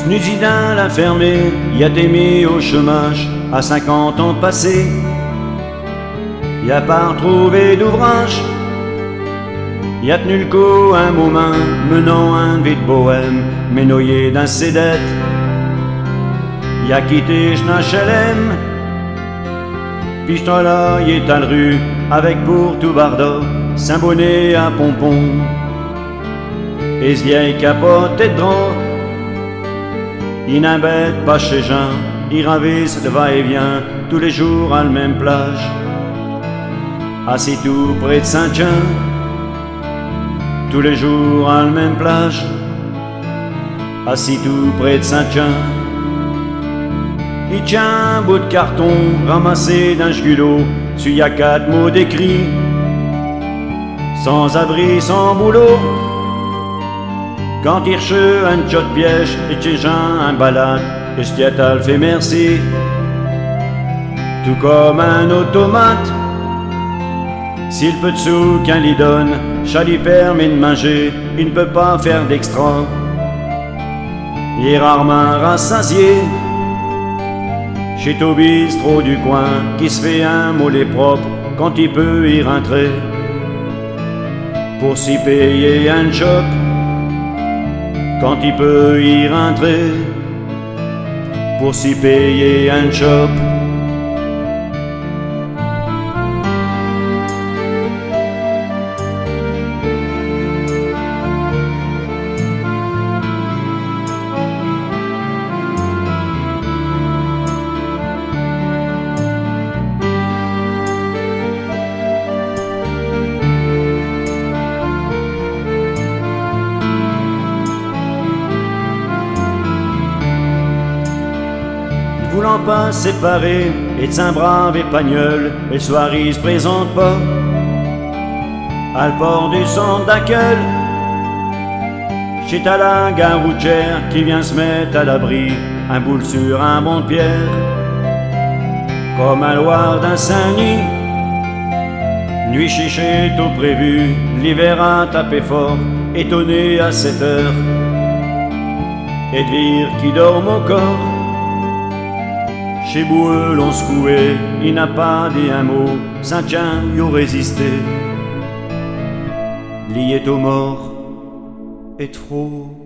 Snuzidin l'a fermé, y a été mis au chômage à 50 ans passés. Y a pas retrouvé d'ouvrage, y a tenu le coup un moment, menant un vide bohème, mais noyé dans ses dettes. Y a quitté J'n'HLM, puis là, y est à la rue, avec pour tout barda, Saint-Bonnet à pompon. Et ce vieil capote de drap, il n'embête pas chez Jean, il ravisse le va-et-vient tous les jours à la même plage. Assis tout près de Saint-Jean, tous les jours à la même plage. Assis tout près de Saint-Jean, il tient un bout de carton ramassé d'un jugulot, sur y a 4 mots d'écrits. Sans abri, sans boulot, quand il reche un tchot de piège et chez Jean un balade, et Stiatal fait merci. Tout comme un automate, s'il peu de sous qu'un lui donne, ça lui permet de manger, il ne peut pas faire d'extra. Il est rarement rassasié chez au bistrot du coin, qui se fait un mollet propre quand il peut y rentrer. Pour s'y payer un chop, quand il peut y rentrer. Pour s'y payer un chop. Voulant pas séparer et de un brave épagnol, et le soir il se présente pas à le port du centre d'accueil. Chez la gare routière qui vient se mettre à l'abri, un boule sur un banc de pierre, comme un loir d'un Saint-Denis. Nuit chichée tôt prévu, l'hiver a tapé fort, étonné à 7 heures, Edvire qui dorme au corps. Chez Boueux l'on secouait, il n'a pas dit un mot, Saint-Tien y a résisté. Lié aux morts est trop.